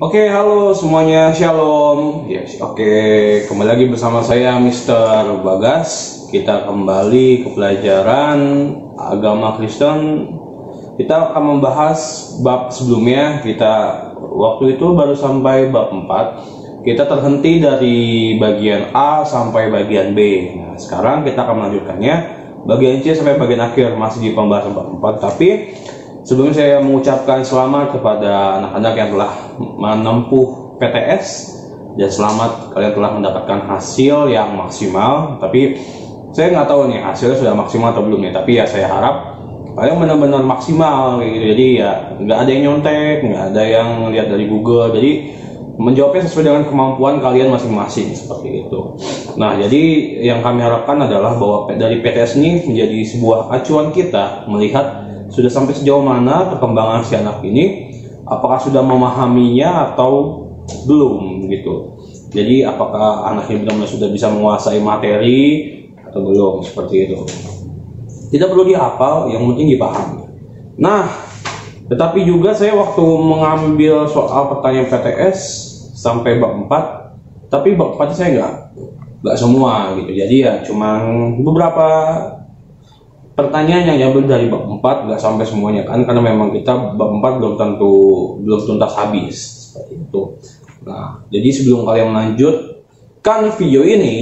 Oke, halo semuanya, shalom. Yes, oke, kembali lagi bersama saya Mr. Bagas. Kita kembali ke pelajaran agama Kristen. Kita akan membahas bab sebelumnya. Kita waktu itu baru sampai bab 4. Kita terhenti dari bagian A sampai bagian B. Nah, sekarang kita akan melanjutkannya bagian C sampai bagian akhir, masih di pembahasan bab 4. Tapi sebelumnya saya mengucapkan selamat kepada anak-anak yang telah menempuh PTS dan selamat kalian telah mendapatkan hasil yang maksimal. Tapi saya nggak tahu nih hasilnya sudah maksimal atau belum ya. Tapi ya saya harap kalian benar-benar maksimal gitu. Jadi ya nggak ada yang nyontek, nggak ada yang lihat dari Google. Jadi menjawabnya sesuai dengan kemampuan kalian masing-masing seperti itu. Nah, jadi yang kami harapkan adalah bahwa dari PTS ini menjadi sebuah acuan kita melihat sudah sampai sejauh mana perkembangan si anak ini, apakah sudah memahaminya atau belum gitu. Jadi apakah anaknya benar-benar sudah bisa menguasai materi atau belum, seperti itu. Tidak perlu dihafal, yang penting dipahami. Nah, tetapi juga saya waktu mengambil soal pertanyaan PTS sampai bab 4, tapi bab 4 saya nggak semua gitu. Jadi ya cuma beberapa pertanyaan yang diambil dari bab 4, nggak sampai semuanya kan, karena memang kita bab 4 belum tuntas habis seperti itu. Nah, jadi sebelum kalian melanjutkan video ini,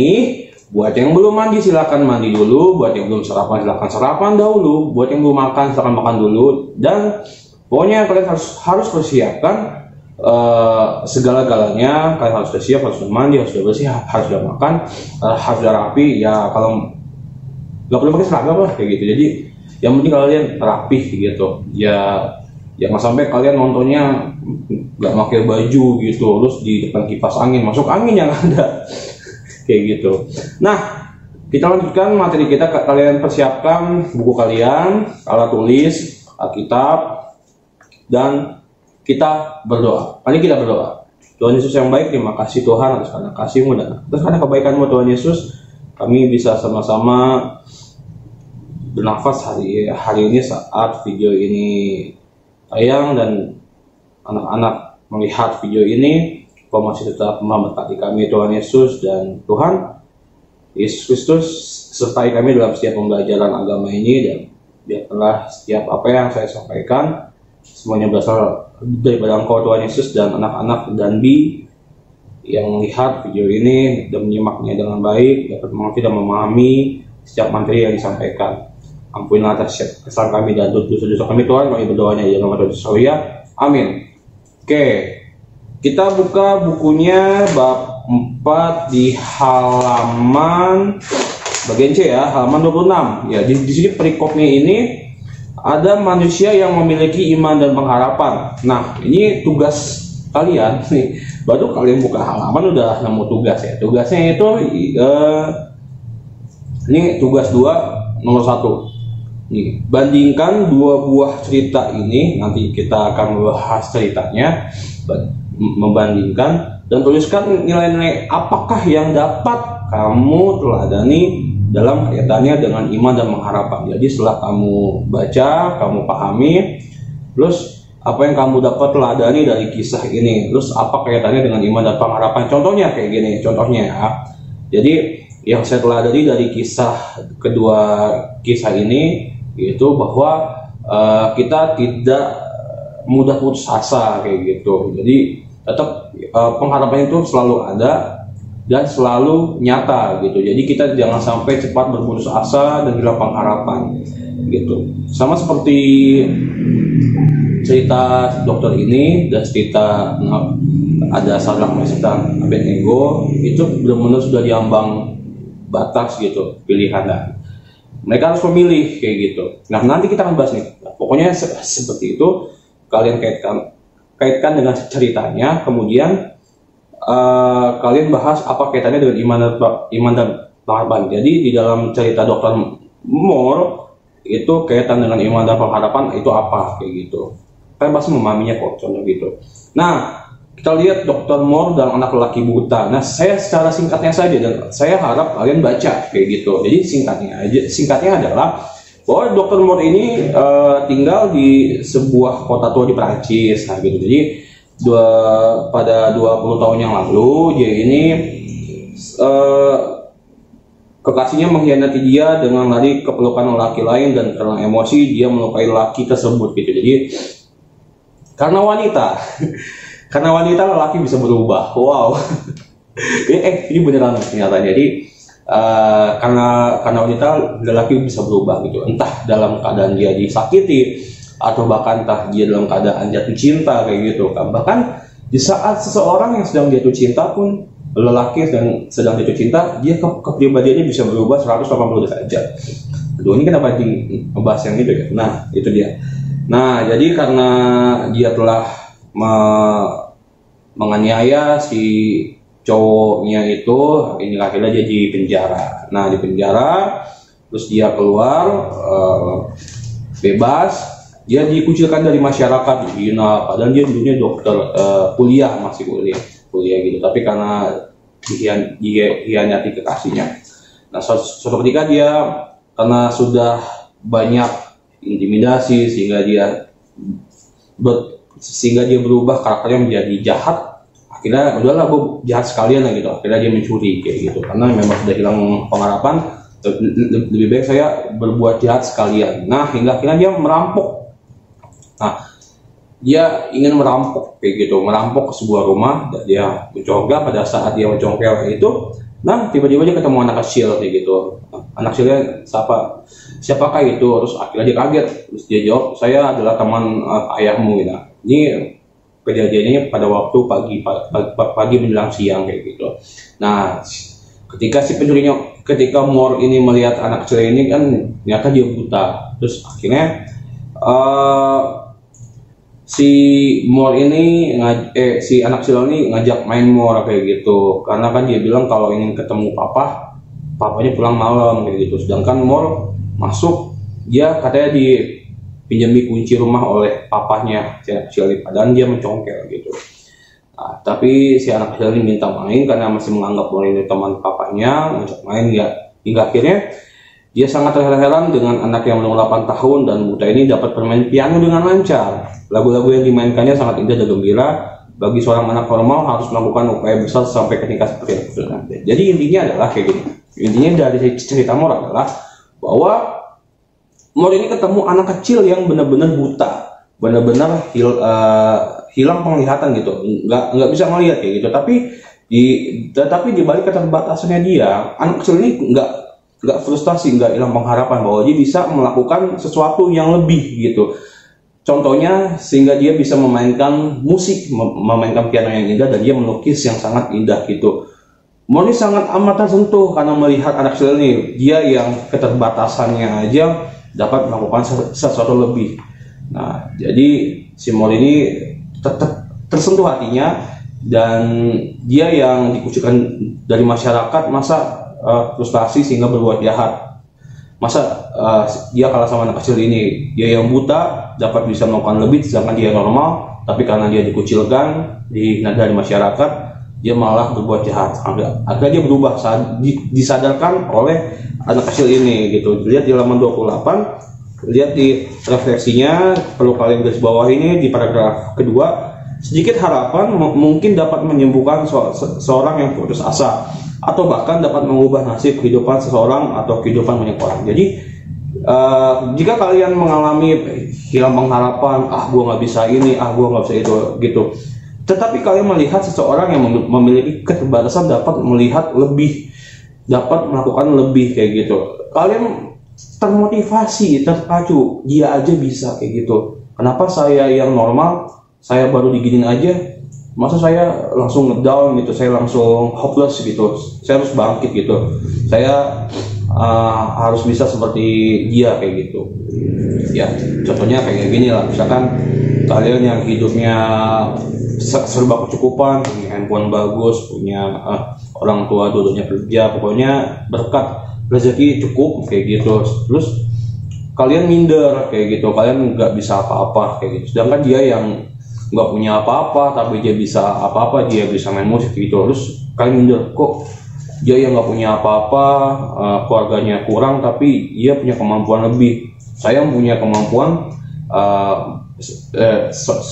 buat yang belum mandi silakan mandi dulu, buat yang belum sarapan silakan sarapan dahulu, buat yang belum makan silakan makan dulu, dan pokoknya kalian harus persiapkan segala-galanya. Kalian harus sudah siap, harus sudah mandi, harus sudah bersih, harus sudah makan, harus sudah rapi. Ya kalau nggak perlu pakai seragam lah kayak gitu. Jadi yang penting kalian rapih gitu. Ya jangan sampai kalian nontonnya nggak pakai baju gitu, terus di depan kipas angin, masuk angin yang ada kayak gitu. Nah, kita lanjutkan materi kita. Kalian persiapkan buku kalian, alat tulis, Alkitab, dan kita berdoa. Mari kita berdoa. Tuhan Yesus yang baik, terima kasih Tuhan atas karena kasih-Mu dan atas karena kebaikan-Mu Tuhan Yesus. Kami bisa sama-sama bernafas hari ini saat video ini tayang, dan anak-anak melihat video ini. Kau masih tetap memberkati kami Tuhan Yesus, dan Tuhan Yesus Kristus sertai kami dalam setiap pembelajaran agama ini, dan biarlah setiap apa yang saya sampaikan semuanya berasal daripada Engkau Tuhan Yesus, dan anak-anak dan Bi yang melihat video ini dan menyimaknya dengan baik dapat mengerti dan memahami setiap materi yang disampaikan. Ampunilah atas kesalahan kami dan dosa-dosa kami Tuhan. Kami berdoanya di dalam nama Tuhan Yesus. Amin. Oke, kita buka bukunya bab 4 di halaman bagian C ya, halaman 26. Ya, di sini perikopnya ini ada manusia yang memiliki iman dan pengharapan. Nah, ini tugas kalian nih. Baru kalian buka halaman udah nemu tugas ya. Tugasnya itu ini tugas 2 nomor 1. Nih, bandingkan dua buah cerita ini. Nanti kita akan membahas ceritanya, membandingkan, dan tuliskan nilai-nilai apakah yang dapat kamu teladani dalam kaitannya dengan iman dan pengharapan. Jadi setelah kamu baca, kamu pahami, terus apa yang kamu dapat teladani dari kisah ini, terus apa kaitannya dengan iman dan pengharapan. Contohnya kayak gini, contohnya ya. Jadi yang saya teladani dari kedua kisah ini yaitu bahwa kita tidak mudah putus asa kayak gitu. Jadi tetap pengharapan itu selalu ada dan selalu nyata gitu. Jadi kita jangan sampai cepat berputus asa dan hilang pengharapan gitu. Sama seperti cerita dokter ini dan cerita ada Sadrak Mesak dan Abednego, itu benar-benar sudah diambang batas gitu pilihannya. Mereka harus memilih kayak gitu. Nah, nanti kita akan bahas nih. Nah, pokoknya seperti itu. Kalian kaitkan dengan ceritanya, kemudian kalian bahas apa kaitannya dengan iman dan pengharapan. Jadi di dalam cerita Dr. Moore itu kaitan dengan iman dan pengharapan itu apa kayak gitu. Kalian pasti memahaminya kok, contoh gitu. Nah, kita lihat Dr. Moore dan anak lelaki buta. Nah, saya secara singkatnya saja, dan saya harap kalian baca kayak gitu. Jadi singkatnya adalah bahwa Dr. Moore ini tinggal di sebuah kota tua di Perancis. Nah, gitu. Jadi pada 20 tahun yang lalu dia ini kekasihnya mengkhianati dia dengan lari ke pelukan laki lain, dan karena emosi dia melukai laki tersebut gitu. Jadi karena wanita karena wanita lelaki bisa berubah. Wow. Ini beneran ternyata. Jadi karena wanita lelaki bisa berubah gitu, entah dalam keadaan dia disakiti atau bahkan entah dia dalam keadaan jatuh cinta kayak gitu kan. Bahkan di saat seseorang yang sedang jatuh cinta pun, lelaki dan sedang jatuh cinta, dia kepribadiannya bisa berubah 180 derajat. Kedua ini kenapa dibahas yang itu ya? Nah itu dia. Nah jadi karena dia telah menganiaya si cowoknya itu, ini akhirnya dia di penjara. Nah di penjara terus dia keluar bebas, dia dikucilkan dari masyarakat, dihina, padahal dia dulunya dokter, masih kuliah gitu, tapi karena dikhianati kekasihnya. Nah suatu ketika dia karena sudah banyak intimidasi sehingga dia berubah karakternya menjadi jahat. Akhirnya udahlah gue jahat sekalian lah gitu, akhirnya dia mencuri kayak gitu, karena memang sudah hilang pengharapan, lebih baik saya berbuat jahat sekalian. Nah hingga akhirnya dia merampok. Nah dia ingin merampok kayak gitu, merampok ke sebuah rumah, dan dia mencongkel. Pada saat dia mencongkel itu, nah tiba-tiba dia ketemu anak kecil kayak gitu. Anak kecilnya siapakah itu? Terus akhirnya dia kaget, terus dia jawab, saya adalah teman ayahmu gitu. Ini kejadiannya pada waktu pagi menjelang siang kayak gitu. Nah ketika ketika Moore ini melihat anak kecil ini kan ternyata dia buta, terus akhirnya si Moore ini si anak kecil ini ngajak main Moore kayak gitu, karena kan dia bilang kalau ingin ketemu papanya pulang malam kayak gitu. Sedangkan Moore masuk, dia katanya dipinjami kunci rumah oleh papanya si anak kecil ini, padahal dia mencongkel gitu. Nah, tapi si anak kecil ini minta main karena masih menganggap bahwa ini teman papanya, ngajak main ya. Hingga akhirnya dia sangat terheran dengan anak yang berumur 8 tahun dan buta ini dapat bermain piano dengan lancar. Lagu-lagu yang dimainkannya sangat indah dan gembira. Bagi seorang anak normal harus melakukan upaya besar sampai ke tingkat seperti itu. Jadi intinya adalah kayak gini. Intinya dari cerita Moore adalah bahwa Moore ini ketemu anak kecil yang benar-benar buta, benar-benar hilang penglihatan gitu, nggak bisa melihat kayak gitu. Tapi di balik keterbatasannya dia, anak kecil ini nggak frustasi, nggak hilang pengharapan bahwa dia bisa melakukan sesuatu yang lebih gitu. Contohnya sehingga dia bisa memainkan musik, memainkan piano yang indah, dan dia melukis yang sangat indah gitu. Moore sangat amat tersentuh karena melihat anak kecil ini, dia yang keterbatasannya aja dapat melakukan sesuatu lebih. Nah jadi si Moore ini tetap tersentuh hatinya, dan dia yang dikucilkan dari masyarakat, masa frustasi sehingga berbuat jahat. Masa dia kalah sama anak kecil ini, dia yang buta dapat bisa melakukan lebih, sedangkan dia normal, tapi karena dia dikucilkan, dihina dari masyarakat, dia malah berbuat jahat. Akhirnya dia berubah saat disadarkan oleh anak kecil ini gitu. Lihat di halaman 28, lihat di refleksinya, perlu kalian garis bawah ini di paragraf kedua. Sedikit harapan mungkin dapat menyembuhkan seorang yang putus asa, atau bahkan dapat mengubah nasib kehidupan seseorang atau kehidupan banyak orang. Jadi jika kalian mengalami hilang pengharapan, gue nggak bisa ini, gue nggak bisa itu gitu, tetapi kalian melihat seseorang yang memiliki keterbatasan dapat melihat lebih, dapat melakukan lebih kayak gitu, kalian termotivasi, terpacu, dia aja bisa kayak gitu. Kenapa saya yang normal, saya baru diginin aja, masa saya langsung ngedown gitu, saya langsung hopeless gitu, saya harus bangkit gitu, saya harus bisa seperti dia kayak gitu. Ya contohnya kayak gini lah, misalkan kalian yang hidupnya serba kecukupan, punya handphone bagus, punya orang tua dulunya kerja, pokoknya berkat rezeki cukup kayak gitu, terus kalian minder kayak gitu, kalian nggak bisa apa-apa kayak gitu. Sedangkan dia yang nggak punya apa-apa tapi dia bisa apa-apa, dia bisa main musik gitu, terus kalian minder, kok dia yang nggak punya apa-apa, keluarganya kurang tapi dia punya kemampuan lebih. Saya punya kemampuan,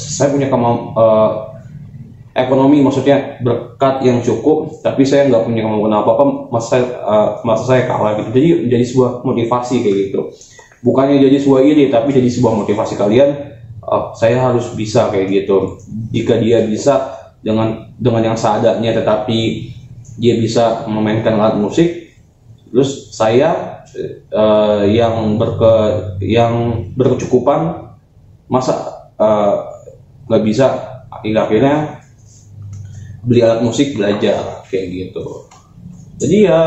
saya punya ekonomi, maksudnya berkat yang cukup, tapi saya nggak punya kemampuan apa-apa, masa saya kalah gitu. Jadi menjadi sebuah motivasi kayak gitu. Bukannya jadi sebuah ide, tapi jadi sebuah motivasi kalian. Saya harus bisa kayak gitu. Jika dia bisa dengan yang seadanya, tetapi dia bisa memainkan alat musik, terus saya yang berkecukupan masa nggak bisa, akhirnya beli alat musik, belajar kayak gitu. Jadi ya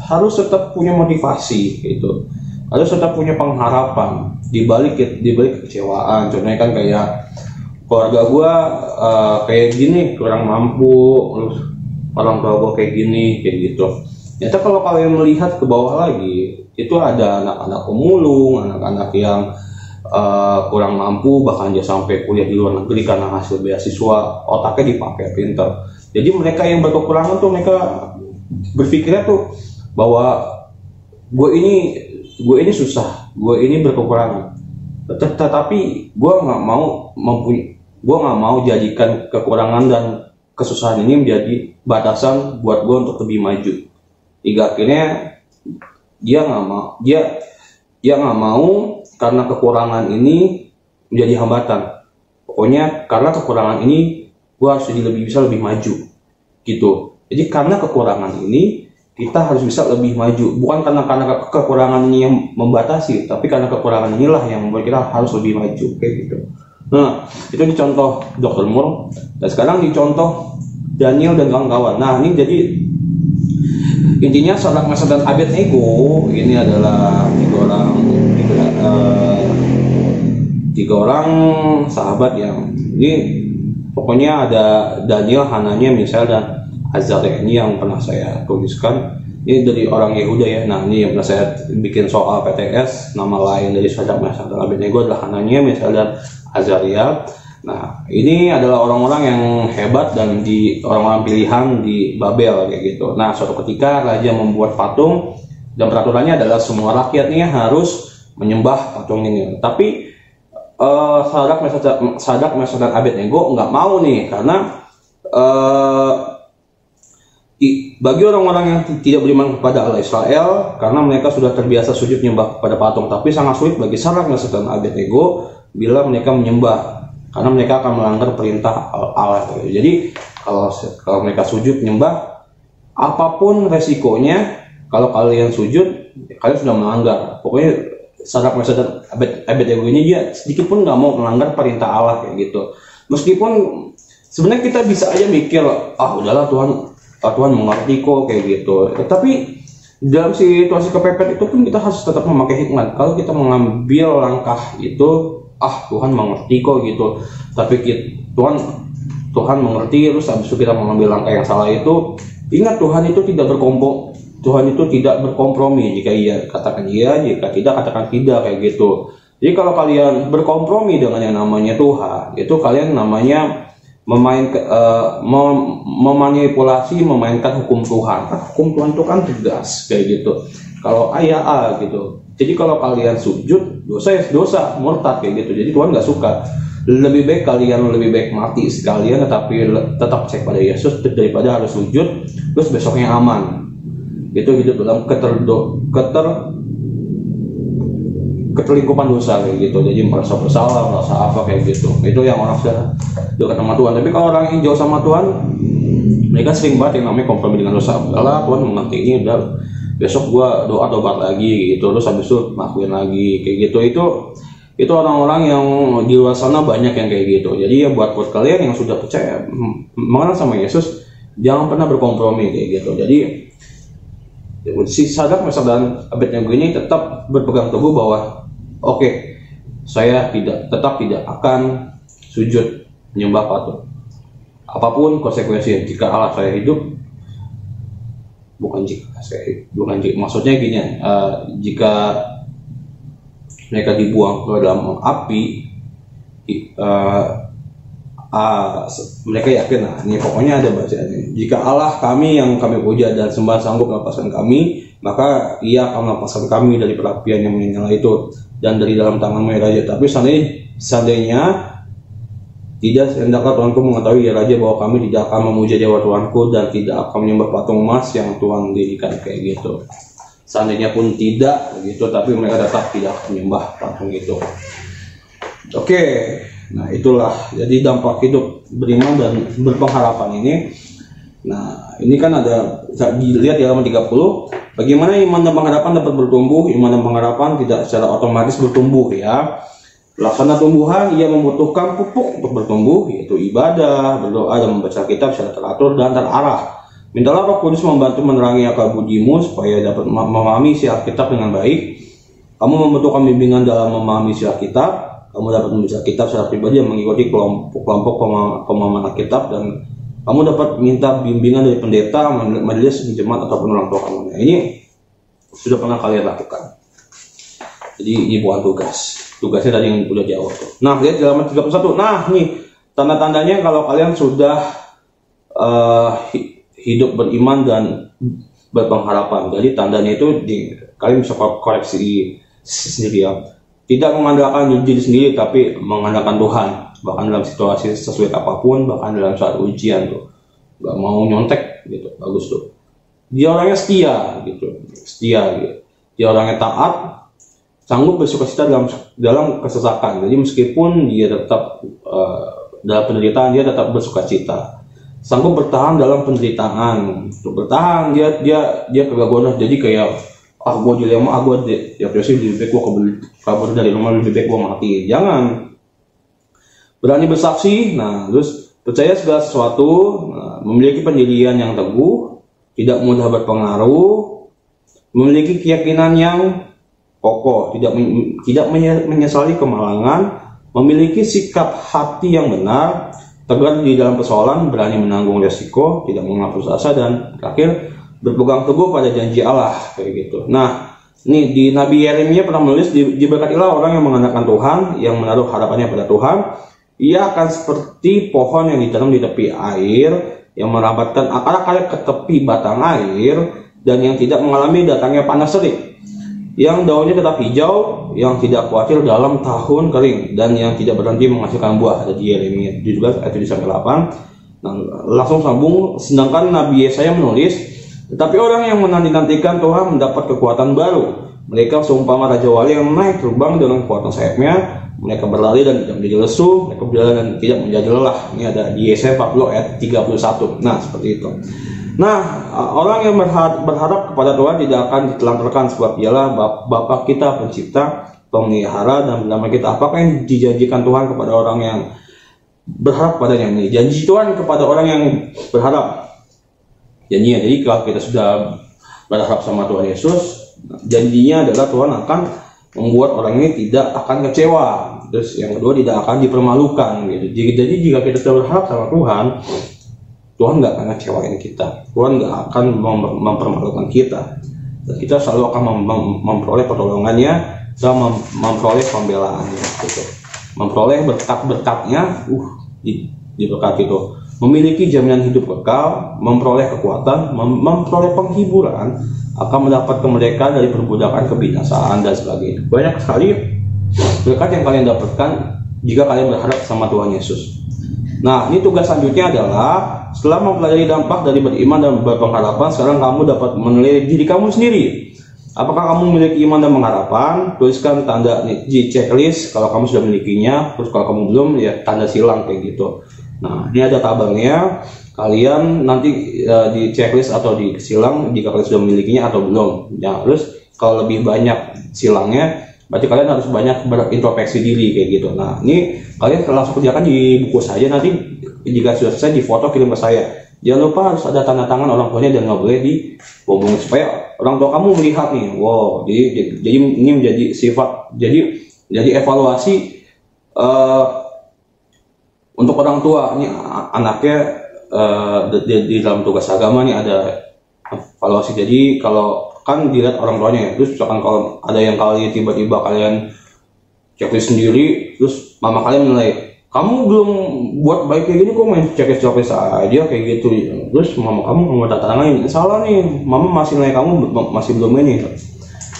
harus tetap punya motivasi gitu, harus tetap punya pengharapan di balik kekecewaan. Contohnya kan kayak keluarga gua kayak gini, kurang mampu, terus orang tua gua kayak gini, kayak gitu. Ternyata kalau kalian melihat ke bawah lagi, itu ada anak-anak pemulung, anak-anak yang kurang mampu, bahkan dia sampai kuliah di luar negeri karena hasil beasiswa, otaknya dipakai pinter. Jadi mereka yang berkekurangan tuh, mereka berpikirnya tuh bahwa gue ini susah, gue ini berkekurangan, tetapi gue nggak mau jadikan kekurangan dan kesusahan ini menjadi batasan buat gue untuk lebih maju. Hingga akhirnya dia nggak mau karena kekurangan ini menjadi hambatan. Pokoknya karena kekurangan ini gue harus jadi lebih maju gitu. Jadi karena kekurangan ini kita harus bisa lebih maju, bukan karena kekurangan ini yang membatasi, tapi karena kekurangan inilah yang membuat kita harus lebih maju kayak gitu. Nah, itu dicontoh Dr. Moore, dan sekarang dicontoh Daniel dan kawan-kawan. Nah, ini jadi intinya Sadrak, Mesak dan Abednego ini adalah tiga orang sahabat yang ini, pokoknya ada Daniel, Hananya, Misael, dan Azaria. Ini yang pernah saya tuliskan. Ini dari orang Yehuda ya. Nah, ini yang pernah saya bikin soal PTS. Nama lain dari Sadrak, Mesak dan Abednego adalah Hananya, Misael, dan Azaria. Nah, ini adalah orang-orang yang hebat dan orang-orang pilihan di Babel kayak gitu. Nah, suatu ketika raja membuat patung, dan peraturannya adalah semua rakyatnya harus menyembah patung ini. Tapi Sadrak, Mesak dan Abednego nggak mau nih, karena bagi orang-orang yang tidak beriman kepada Allah Israel, karena mereka sudah terbiasa sujud menyembah kepada patung. Tapi sangat sulit bagi Sadrak, Mesak dan Abednego bila mereka menyembah, karena mereka akan melanggar perintah Allah. Jadi kalau mereka sujud menyembah, apapun resikonya, kalau kalian sujud, kalian sudah melanggar. Pokoknya Sadrak, Mesak dan Abednego ini dia sedikit pun nggak mau melanggar perintah Allah kayak gitu. Meskipun sebenarnya kita bisa aja mikir, udahlah Tuhan mengerti kok kayak gitu. Tapi dalam situasi kepepet itu pun kita harus tetap memakai hikmat. Kalau kita mengambil langkah itu, Tuhan mengerti kok gitu, tapi Tuhan mengerti, terus habis itu kita mengambil langkah yang salah itu, ingat Tuhan itu tidak berkompromi. Jika iya katakan iya, jika tidak katakan tidak kayak gitu. Jadi kalau kalian berkompromi dengan yang namanya Tuhan, itu kalian namanya memanipulasi, memainkan hukum Tuhan. Hukum Tuhan itu kan tegas kayak gitu. Kalau A gitu. Jadi kalau kalian sujud, dosa ya dosa, murtad kayak gitu. Jadi Tuhan nggak suka. Lebih baik mati sekalian, tetapi tetap cek pada Yesus daripada harus sujud terus besoknya aman. Itu hidup dalam keterlingkupan dosa kayak gitu. Jadi merasa bersalah, merasa apa kayak gitu. Itu yang orang sudah dekat sama Tuhan. Tapi kalau orang yang jauh sama Tuhan, mereka sering banget yang namanya kompromi dengan dosa. Udahlah, Tuhan mengerti ini, udah besok gua doa tobat lagi gitu, terus habis itu ngakuin lagi kayak gitu. Itu orang-orang yang di luar sana banyak yang kayak gitu. Jadi ya buat kalian yang sudah percaya mengenal sama Yesus, jangan pernah berkompromi kayak gitu. Jadi si Sadrak, Mesak dan Abednego ini tetap berpegang teguh bahwa saya tetap tidak akan sujud menyembah patung. Apapun konsekuensinya, jika Allah saya hidup, maksudnya gini, jika mereka dibuang ke dalam api, mereka yakin, ini pokoknya ada bacaannya, jika Allah kami yang kami puja dan sembah sanggup melepaskan kami, maka Ia akan melepaskan kami dari perapian yang menyala itu dan dari dalam tangan Raja. Tapi seandainya Tidak hendaklah Tuanku mengetahui ya raja bahwa kami tidak akan memuja dewa Tuanku dan tidak akan menyembah patung emas yang Tuhan dirikan, kayak gitu. Seandainya pun tidak gitu, tapi mereka tetap tidak menyembah patung itu. Oke, nah itulah jadi dampak hidup beriman dan berpengharapan ini. Nah ini kan ada, bisa dilihat di halaman 30, bagaimana iman dan pengharapan dapat bertumbuh. Iman dan pengharapan tidak secara otomatis bertumbuh ya. Laksana tumbuhan ia membutuhkan pupuk untuk bertumbuh, yaitu ibadah, berdoa, dan membaca kitab secara teratur dan terarah. Mintalah Roh Kudus membantu menerangi akal budimu supaya dapat memahami isi Alkitab dengan baik. Kamu membutuhkan bimbingan dalam memahami isi Alkitab. Kamu dapat membaca kitab secara pribadi dan mengikuti kelompok pemahaman Alkitab, dan kamu dapat minta bimbingan dari pendeta, majelis, jemaat, ataupun orang tua kamu. Nah, ini sudah pernah kalian lakukan. Jadi ini bukan tugasnya tadi yang udah jawab tuh. Nah, lihat di halaman 31. Nah, nih tanda-tandanya kalau kalian sudah hidup beriman dan berpengharapan. Jadi tandanya itu kalian bisa koreksi sendiri ya. Tidak mengandalkan diri sendiri, tapi mengandalkan Tuhan. Bahkan dalam situasi sesuai apapun, bahkan dalam saat ujian tuh, gak mau nyontek gitu. Bagus tuh. Dia orangnya setia gitu. Dia orangnya taat, sanggup bersukacita dalam kesesakan. Jadi meskipun dia tetap dalam penderitaan, dia tetap bersukacita. Sanggup bertahan dalam penderitaan. Untuk bertahan dia kagak godah. Jadi kayak gue dilema, depresi, lebih baik gue kabur dari rumah, lebih baik gue mati. Jangan. Berani bersaksi. Nah, terus percaya segala sesuatu. Nah, memiliki pendirian yang teguh, tidak mudah berpengaruh, memiliki keyakinan yang kokoh, tidak menyesali kemalangan, memiliki sikap hati yang benar, tegar di dalam persoalan, berani menanggung resiko, tidak menghapus asa, dan terakhir berpegang teguh pada janji Allah, kayak gitu. Nah, ini di Nabi Yeremia pernah menulis, diberkatilah orang yang mengandalkan Tuhan, yang menaruh harapannya pada Tuhan. Ia akan seperti pohon yang ditanam di tepi air, yang merambatkan akar-akarnya ke tepi batang air, dan yang tidak mengalami datangnya panas terik, yang daunnya tetap hijau, yang tidak khawatir dalam tahun kering, dan yang tidak berhenti menghasilkan buah. Ada di Yeremia 17 ayat 7-8. Nah, langsung sambung. Sedangkan Nabi Yesaya menulis, tetapi orang yang menanti-nantikan Tuhan mendapat kekuatan baru. Mereka seumpama raja wali yang naik terbang dengan kekuatan sayapnya. Mereka berlari dan tidak menjadi lesu, mereka berjalan dan tidak menjadi lelah. Ini ada di Yesaya 40 ayat 31. Nah, seperti itu. Nah, orang yang berharap kepada Tuhan tidak akan ditelantarkan, sebab ialah Bapa kita, pencipta, pemelihara, dan bernama kita. Apakah yang dijanjikan Tuhan kepada orang yang berharap padanya ini? Janji Tuhan kepada orang yang berharap. Janjinya, jadi kalau kita sudah berharap sama Tuhan Yesus, janjinya adalah Tuhan akan membuat orang ini tidak akan kecewa. Terus yang kedua, tidak akan dipermalukan gitu. Jadi jika kita sudah berharap sama Tuhan nggak akan ngecewain kita. Tuhan nggak akan mempermalukan kita. Dan kita selalu akan memperoleh pertolongannya dan memperoleh pembelaannya gitu. Memperoleh berkat-berkatnya diberkati itu. Memiliki jaminan hidup kekal, memperoleh kekuatan, memperoleh penghiburan, akan mendapat kemerdekaan dari perbudakan, kebinasaan, dan sebagainya. Banyak sekali berkat yang kalian dapatkan jika kalian berharap sama Tuhan Yesus. Nah, ini tugas selanjutnya adalah setelah mempelajari dampak dari beriman dan berpengharapan, sekarang kamu dapat menilai diri kamu sendiri. Apakah kamu memiliki iman dan pengharapan? Tuliskan tanda di checklist kalau kamu sudah memilikinya. Terus kalau kamu belum, ya tanda silang kayak gitu. Nah, ini ada tabelnya. Kalian nanti di checklist atau di silang jika kalian sudah memilikinya atau belum. Ya, terus kalau lebih banyak silangnya, berarti kalian harus banyak berintrospeksi diri kayak gitu. Nah, ini kalian langsung kerjakan di buku saja. Nanti jika sudah selesai, di foto kirim ke saya. Jangan lupa harus ada tanda tangan orang tuanya dan nggak boleh dihubungi supaya orang tua kamu melihat nih. Wow, jadi ini menjadi sifat. Jadi evaluasi untuk orang tua. Ini anaknya di dalam tugas agama nih ada evaluasi. Jadi kalau kan dilihat orang tuanya, terus misalkan kalau ada yang kali tiba-tiba kalian checklist sendiri, terus mama kalian menilai, kamu belum buat baik kayak gini kok main checklist aja kayak gitu. Terus mama kamu mau tanda tangan, salah nih, mama masih nilai kamu masih belum ini.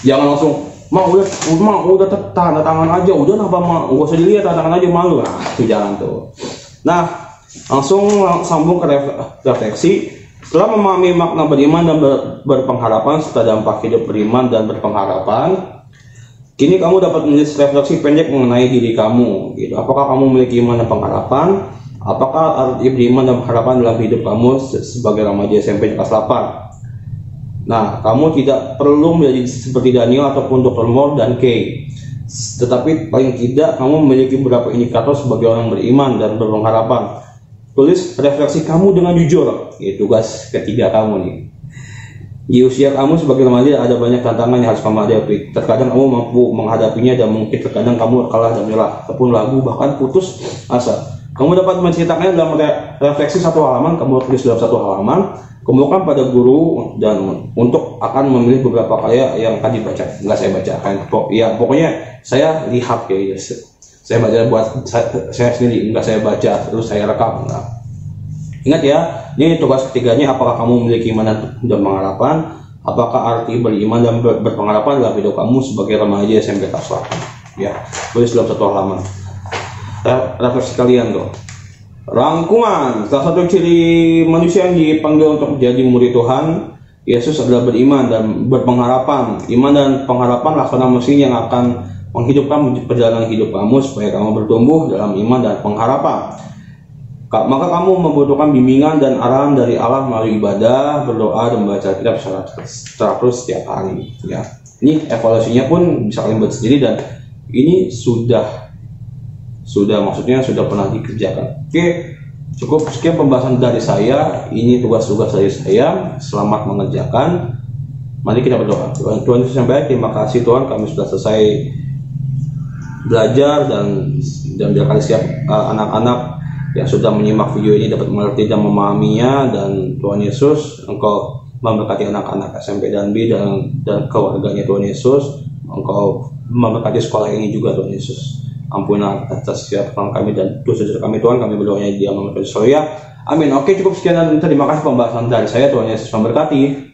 Jangan langsung, udah tanda tangan aja, udah apa mah, gak usah dilihat tanda tangan aja, malu. Nah, itu jangan tuh. Nah, langsung sambung ke refleksi. Setelah memahami makna beriman dan berpengharapan serta dampak hidup beriman dan berpengharapan, kini kamu dapat menulis refleksi pendek mengenai diri kamu. Gitu. Apakah kamu memiliki iman dan pengharapan? Apakah arti beriman dan pengharapan dalam hidup kamu sebagai remaja SMP kelas 8? Nah, kamu tidak perlu menjadi seperti Daniel ataupun Dr. Moore dan Kay. Tetapi paling tidak kamu memiliki beberapa indikator sebagai orang beriman dan berpengharapan. Tulis refleksi kamu dengan jujur. Ini tugas ketiga kamu nih. Di usia kamu sebagai remaja ada banyak tantangan yang harus kamu hadapi. Terkadang kamu mampu menghadapinya dan mungkin terkadang kamu kalah dan menyerah ataupun ragu bahkan putus asa. Kamu dapat menceritakannya dalam refleksi satu halaman. Kamu tulis dalam satu halaman. Kemudian pada guru dan untuk akan memilih beberapa karya yang akan dibaca. Enggak saya bacakan. Ya pokoknya saya lihat ya. Saya baca buat saya sendiri, enggak saya baca terus saya rekam. Nah, ingat ya, ini tugas ketiganya. Apakah kamu memiliki iman dan pengharapan? Apakah arti beriman dan berpengharapan dalam hidup kamu sebagai remaja SMP kelas 8? Ya, tulis dalam satu halaman. Refleksi kalian tuh. Rangkuman, salah satu ciri manusia yang dipanggil untuk menjadi murid Tuhan Yesus adalah beriman dan berpengharapan. Iman dan pengharapan laksana mesin yang akan menghidupkan perjalanan hidup kamu supaya kamu bertumbuh dalam iman dan pengharapan. Maka kamu membutuhkan bimbingan dan arahan dari Allah melalui ibadah, berdoa, dan membaca kitab secara terus setiap hari. Ya, ini evaluasinya pun bisa kalian buat sendiri dan ini sudah maksudnya sudah pernah dikerjakan. Oke, cukup sekian pembahasan dari saya. Ini tugas-tugas dari saya. Selamat mengerjakan. Mari kita berdoa. Tuhan Yesus yang baik, terima kasih Tuhan, kami sudah selesai belajar dan biar kali siap anak-anak yang sudah menyimak video ini dapat mengerti dan memahaminya. Dan Tuhan Yesus, Engkau memberkati anak-anak SMP dan B dan keluarganya Tuhan Yesus. Engkau memberkati sekolah ini juga Tuhan Yesus. Ampunilah atas setiap kesalahan kami dan dosa-dosa kami Tuhan. Kami berdoanya di dalam nama Yesus. Amin. Oke, cukup sekian dan terima kasih pembahasan dari saya. Tuhan Yesus memberkati.